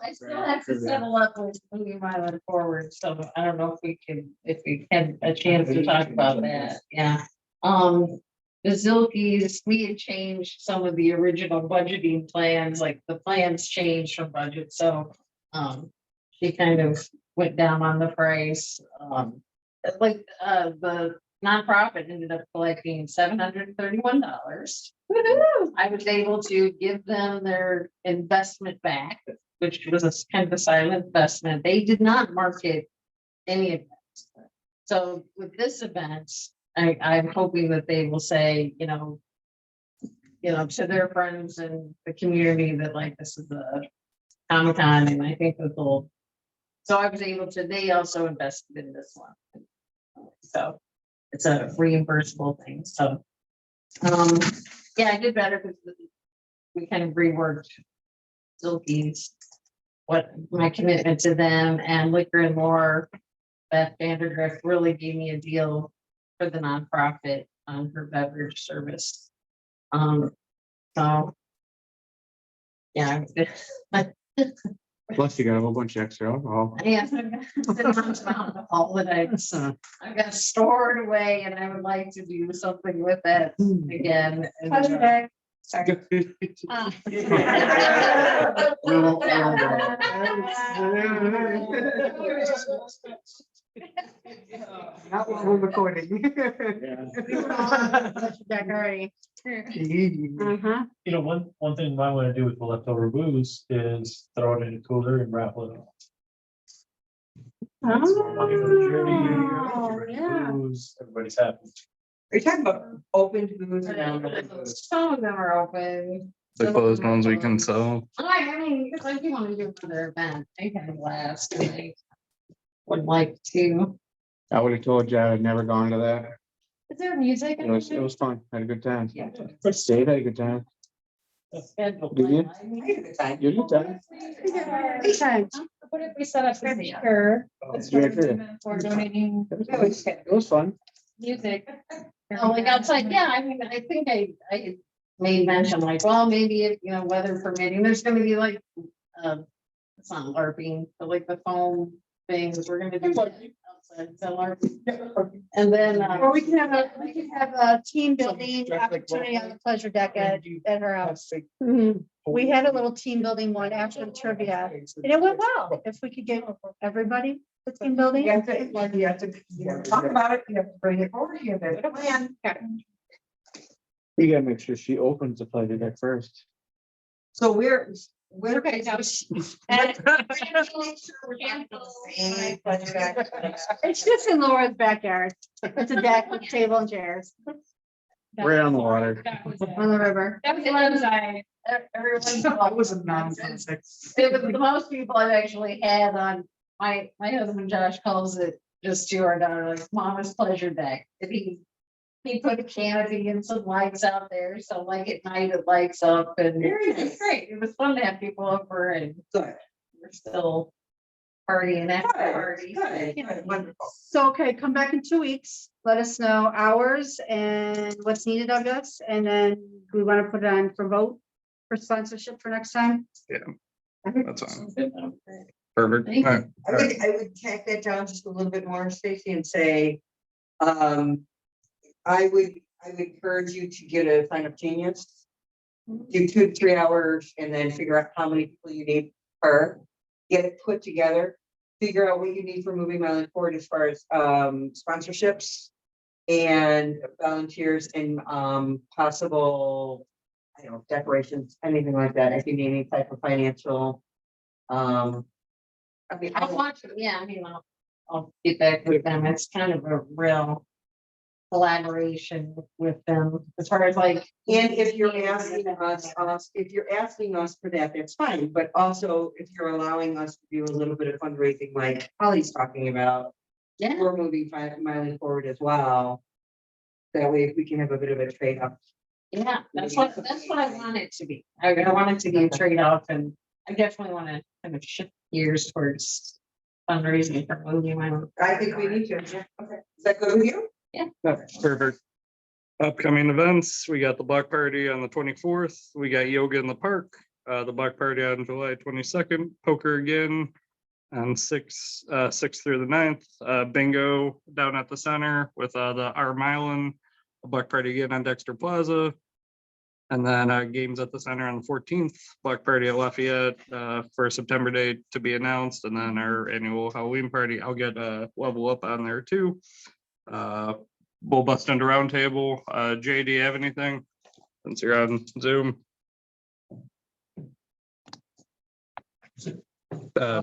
have to settle up with moving Milan forward, so I don't know if we had a chance to talk about that, yeah. The Zilke's, we had changed some of the original budgeting plans, like the plans changed from budget, so. She kind of went down on the price, the nonprofit ended up collecting $731. I was able to give them their investment back, which was a kind of a silent investment. They did not market any of that. So with this event, I'm hoping that they will say, to their friends and the community that like, this is the Comic-Con, and I think that they'll, so I was able to, they also invested in this one. So it's a reimbursable thing, so. Yeah, I did better because we kind of reworked Zilke's, what my commitment to them, and Liquor and More. Beth Vandergrift really gave me a deal for the nonprofit on her beverage service. So. Yeah. Plus you got a whole bunch of extra alcohol. Yeah. All that I've got stored away, and I would like to do something with that again. And, sorry. Not while we're recording. Back already. One thing you might want to do with the leftover booze is throw it in a cooler and raffle it off. Oh, yeah. Booze, everybody's happy. Are you talking about open booths? Some of them are open. The closed ones we can sell. I mean, because I do want to do another event. I had a blast. And I would like to. I would have told you I had never gone to that. Is there music? It was fun. Had a good time. Yeah. Dave had a good time. Schedule. Did you? I had a good time. You did time. What if we set up a speaker? For donating It was fun. music? Oh, like outside, yeah, I mean, I think I made mention like, well, maybe if, weather permitting, there's gonna be like, it's not LARPing, but like the foam things, we're gonna do outside, so LARPing. And then, Or we can have a team building opportunity on the pleasure deck at her house. Mhm. We had a little team building one after the trivia, and it went well. If we could get everybody the team building. You have to talk about it, you have to bring it forward, you have to plan. You gotta make sure she opens the pleasure deck first. So we're. Okay, now It's just in Laura's backyard. It's a deck with table and chairs Right on the water. on the river. That was one side. everyone's. That was a nonsense. It was the most people I've actually had on, my husband Josh calls it just to our daughter, like mama's pleasure deck. And he put a canopy and some lights out there, so like at night it lights up, and Very it was nice. great. It was fun to have people over, and Good. we're still partying after party. Good. Wonderful. So, okay, come back in 2 weeks. Let us know hours and what's needed of us, and then we want to put it on for vote for sponsorship for next time. That's fine. Perfect. Thank you. All right. I would tack that down just a little bit more, Stacy, and say, I would encourage you to get a sign up genius. Do 2 to 3 hours and then figure out how many people you need per, get it put together, figure out what you need for moving Milan forward as far as sponsorships and volunteers and possible, I don't know, decorations, anything like that, if you need any type of financial. I mean, I'll watch it, yeah, I mean, I'll get back with them. It's kind of a real collaboration with them as far as like. And if you're asking us for that, that's fine, but also if you're allowing us to do a little bit of fundraising like Holly's talking about. Yeah, We're moving Milan forward as well. That way we can have a bit of a trade off. yeah, that's what I want it to be. I want it to be a trade-off, and I definitely want to kind of shift gears towards fundraising for moving my. I think we need to, yeah, okay, is that good with you? Perfect. Upcoming events, we got the block party on the 24th, we got yoga in the park, the block party on July 22nd, poker again on 6th through the 9th, bingo down at the center with the our Milan, a block party again on Dexter Plaza. And then games at the center on the 14th, block party at Lafayette for a September date to be announced, and then our annual Halloween party. I'll get a level up on there too. We'll bust into roundtable. Jay, do you have anything since you're on Zoom?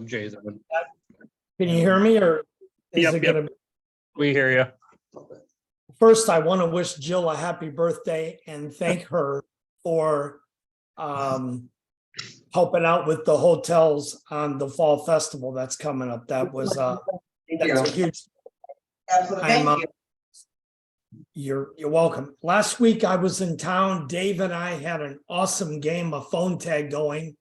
Jay's on. Can you hear me or? is Yep, it yep. gonna? We hear you. First, I want to wish Jill a happy birthday and thank her for helping out with the hotels on the fall festival that's coming up. That was Thank that's a you. huge. Absolutely, I'm, thank you. You're welcome. Last week I was in town. Dave and I had an awesome game of phone tag going,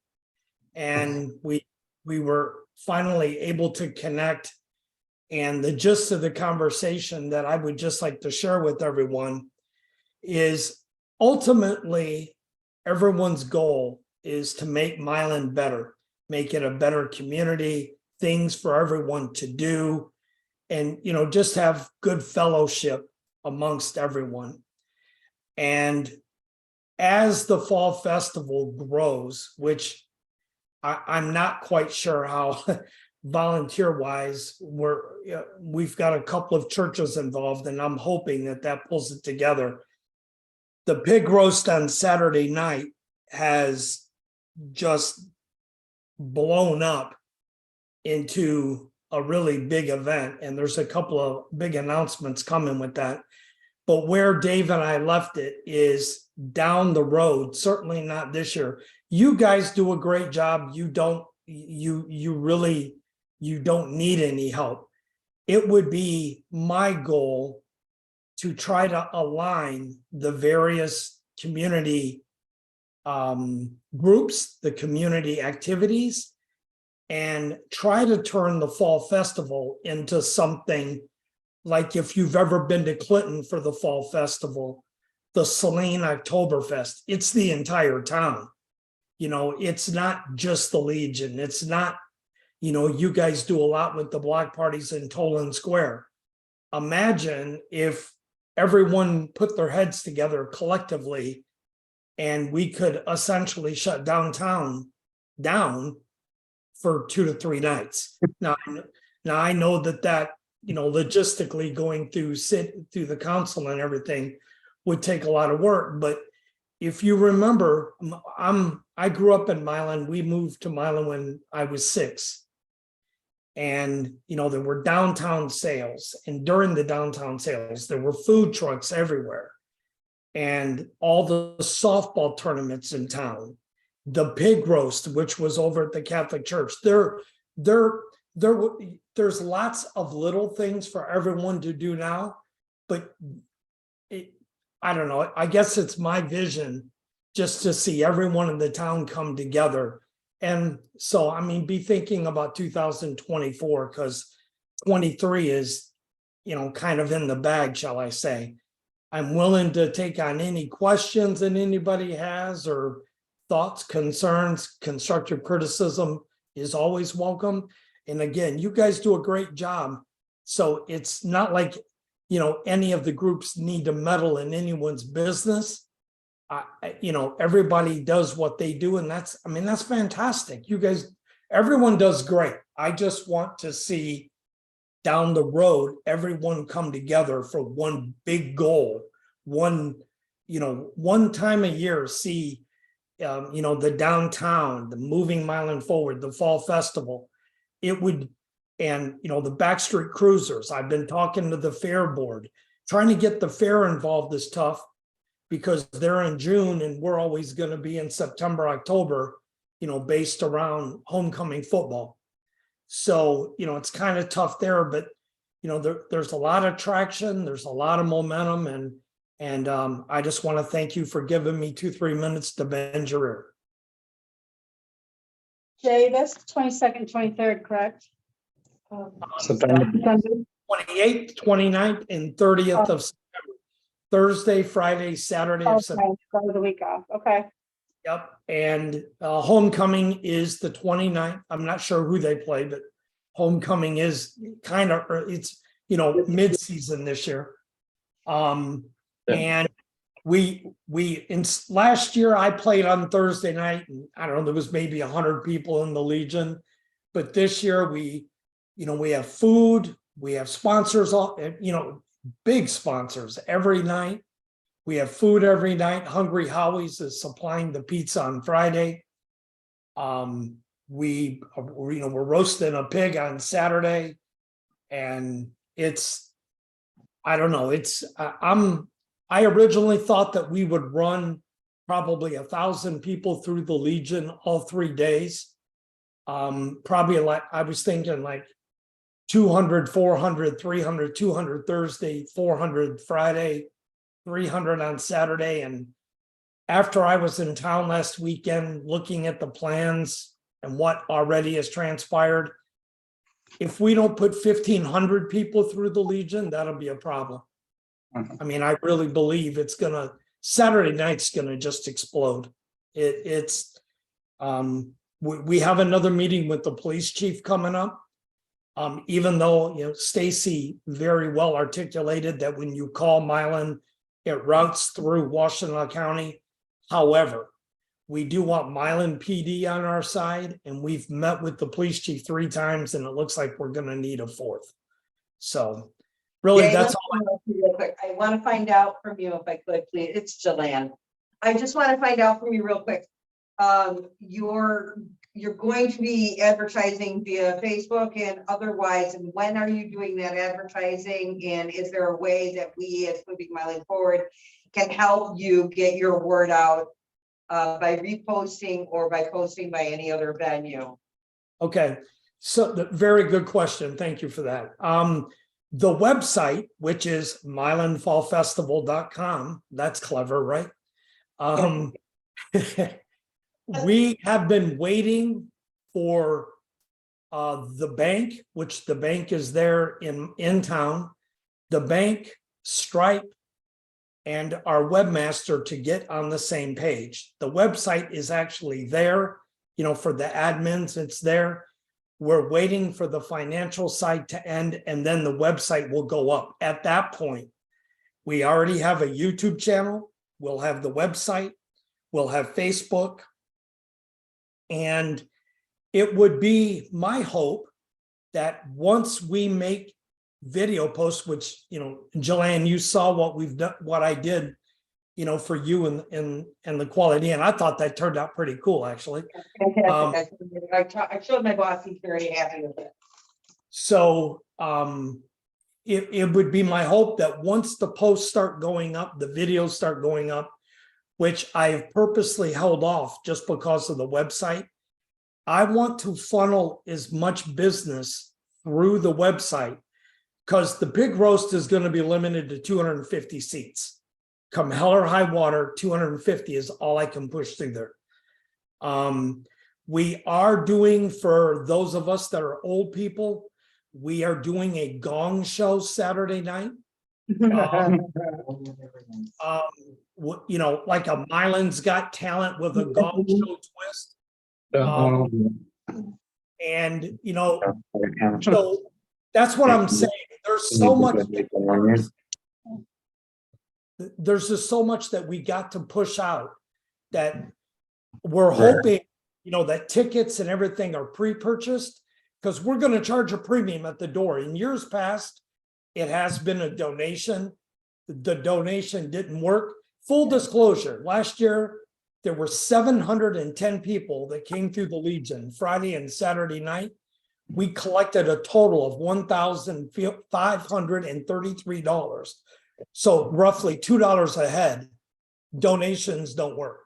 and we were finally able to connect. And the gist of the conversation that I would just like to share with everyone is ultimately everyone's goal is to make Milan better, make it a better community, things for everyone to do, and just have good fellowship amongst everyone. And as the fall festival grows, which I'm not quite sure how volunteer wise, we've got a couple of churches involved, and I'm hoping that pulls it together. The pig roast on Saturday night has just blown up into a really big event, and there's a couple of big announcements coming with that. But where Dave and I left it is down the road, certainly not this year. You guys do a great job. You don't need any help. It would be my goal to try to align the various community groups, the community activities, and try to turn the fall festival into something like, if you've ever been to Clinton for the fall festival, the Saline Oktoberfest, it's the entire town. It's not just the Legion. It's not, you guys do a lot with the block parties in Toland Square. Imagine if everyone put their heads together collectively and we could essentially shut downtown down for 2 to 3 nights. Now I know that logistically going through the council and everything would take a lot of work. But if you remember, I grew up in Milan. We moved to Milan when I was 6. And, there were downtown sales. And during the downtown sales, there were food trucks everywhere. And all the softball tournaments in town, the pig roast, which was over at the Catholic Church, there's lots of little things for everyone to do now, but I don't know. I guess it's my vision just to see everyone in the town come together. And so, be thinking about 2024, because 23 is, kind of in the bag, shall I say. I'm willing to take on any questions that anybody has, or thoughts, concerns. Constructive criticism is always welcome. And again, you guys do a great job. So it's not like, any of the groups need to meddle in anyone's business. Everybody does what they do. And that's fantastic. You guys, everyone does great. I just want to see down the road, everyone come together for one big goal, one time a year, see, the downtown, the moving Milan forward, the fall festival. It would, and the Backstreet Cruisers, I've been talking to the fair board, trying to get the fair involved is tough because they're in June and we're always going to be in September, October, based around homecoming football. So, it's kind of tough there, but there's a lot of traction, there's a lot of momentum, and I just want to thank you for giving me 2-3 minutes to bend your ear. Jay, that's 22nd, 23rd, correct? September. 28th, 29th, and 30th of September. Thursday, Friday, Saturday of Okay, September. start the week off, okay. Yep, and homecoming is the 29th. I'm not sure who they play, but homecoming is kind of, it's, mid-season this year. And last year I played on Thursday night, and I don't know, there was maybe 100 people in the Legion. But this year we have food, we have sponsors, big sponsors every night. We have food every night. Hungry Howie's is supplying the pizza on Friday. We're roasting a pig on Saturday, and I don't know. I originally thought that we would run probably 1,000 people through the Legion all 3 days. Probably like I was thinking like 200, 400, 300, 200 Thursday, 400 Friday, 300 on Saturday. And after I was in town last weekend looking at the plans and what already has transpired, if we don't put 1,500 people through the Legion, that'll be a problem. I mean, I really believe Saturday night's gonna just explode. We have another meeting with the police chief coming up. Even though, Stacy very well articulated that when you call Milan, it routes through Washtenaw County. However, we do want Milan PD on our side, and we've met with the police chief 3 times, and it looks like we're going to need a 4th. So really, Jay, that's let me interrupt you real quick. I want to find out from you if I could, please. It's Jillian. I just want to find out from you real quick. You're going to be advertising via Facebook and otherwise, and when are you doing that advertising? And is there a way that we, as Moving Milan Forward, can help you get your word out by reposting or by posting by any other venue? Okay, so very good question. Thank you for that. The website, which is milanfallfestival.com, that's clever, right? We have been waiting for the bank, which the bank is there in town, the bank, Stripe, and our webmaster to get on the same page. The website is actually there, for the admins, it's there. We're waiting for the financial side to end, and then the website will go up. At that point, we already have a YouTube channel, we'll have the website, we'll have Facebook. And it would be my hope that once we make video posts, which, Jillian, you saw what we've done, what I did, for you and the quality. And I thought that turned out pretty cool, actually. Fantastic. I showed my boss, he's very happy with it. So it would be my hope that once the posts start going up, the videos start going up, which I've purposely held off just because of the website. I want to funnel as much business through the website because the pig roast is going to be limited to 250 seats. Come hell or high water, 250 is all I can push through there. We are doing, for those of us that are old people, we are doing a gong show Saturday night. Like a Milan's Got Talent with a gong show twist. And so that's what I'm saying. There's so much. There's just so much that we got to push out that we're hoping, that tickets and everything are pre-purchased because we're going to charge a premium at the door. In years past, it has been a donation. The donation didn't work. Full disclosure, last year, there were 710 people that came through the Legion Friday and Saturday night. We collected a total of $1,533 So roughly $2 a head. Donations don't work.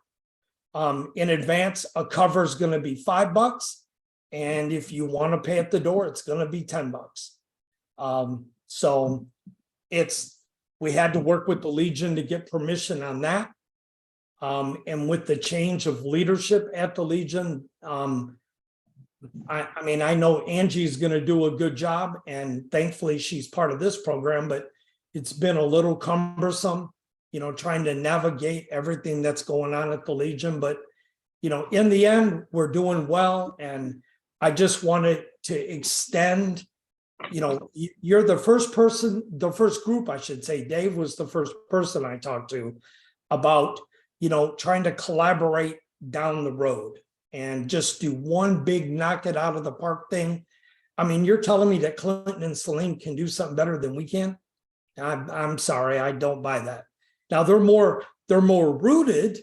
In advance, a cover is gonna be $5. And if you want to pay at the door, it's gonna be $10. So we had to work with the Legion to get permission on that. And with the change of leadership at the Legion, I mean, I know Angie's gonna do a good job, and thankfully she's part of this program, but it's been a little cumbersome, trying to navigate everything that's going on at the Legion, but in the end, we're doing well, and I just wanted to extend, you're the first group, I should say. Dave was the first person I talked to about, trying to collaborate down the road and just do one big knock it out of the park thing. I mean, you're telling me that Clinton and Saline can do something better than we can? I'm sorry, I don't buy that. Now they're more rooted,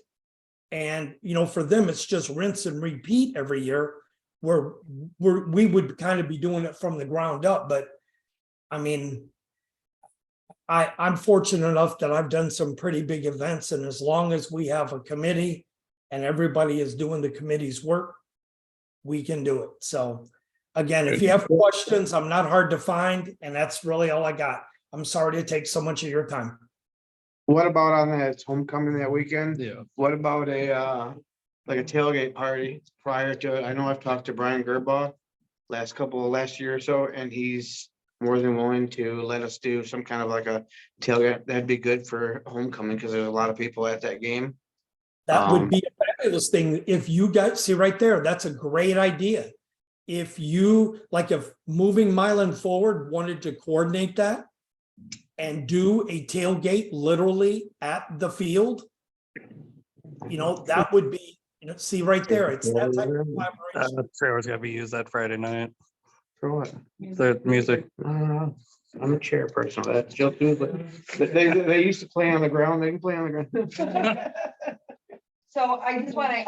and for them it's just rinse and repeat every year. We would kind of be doing it from the ground up, but I mean, I'm fortunate enough that I've done some pretty big events, and as long as we have a committee and everybody is doing the committee's work, we can do it. So again, if you have questions, I'm not hard to find, and that's really all I got. I'm sorry to take so much of your time. What about on that homecoming that weekend? Yeah. What about like a tailgate party prior to it? I know I've talked to Brian Gerbaugh last year or so, and he's more than willing to let us do some kind of like a tailgate. That'd be good for homecoming because there's a lot of people at that game. That would be a fabulous thing. If you guys see right there, that's a great idea. If moving Milan forward wanted to coordinate that and do a tailgate literally at the field, that would be, see right there, it's that type of collaboration. Trailer's gotta be used that Friday night. For what? The music. I'm a chairperson. That's just do, but they used to play on the ground. They can play on the ground. So I just wanna,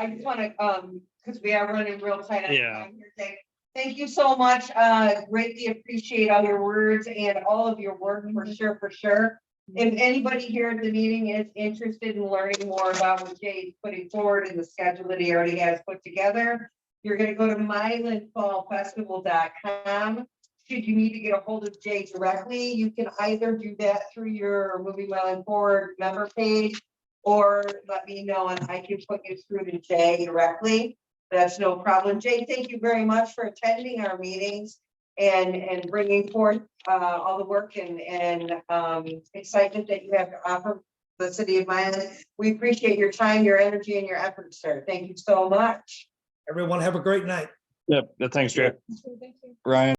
because we are running real tight on Yeah. time here today. Thank you so much. Greatly appreciate all your words and all of your work for sure. If anybody here at the meeting is interested in learning more about what Jay's putting forward in the schedule that he already has put together, you're gonna go to milanfallfestival.com. Should you need to get a hold of Jay directly, you can either do that through your Moving Milan Forward member page, or let me know and I can put you through to Jay directly. That's no problem. Jay, thank you very much for attending our meetings and bringing forth all the work and excitement that you have to offer the city of Milan. We appreciate your time, your energy, and your efforts, sir. Thank you so much. Everyone have a great night. Yep. Thanks, Jay. Thank you. Ryan.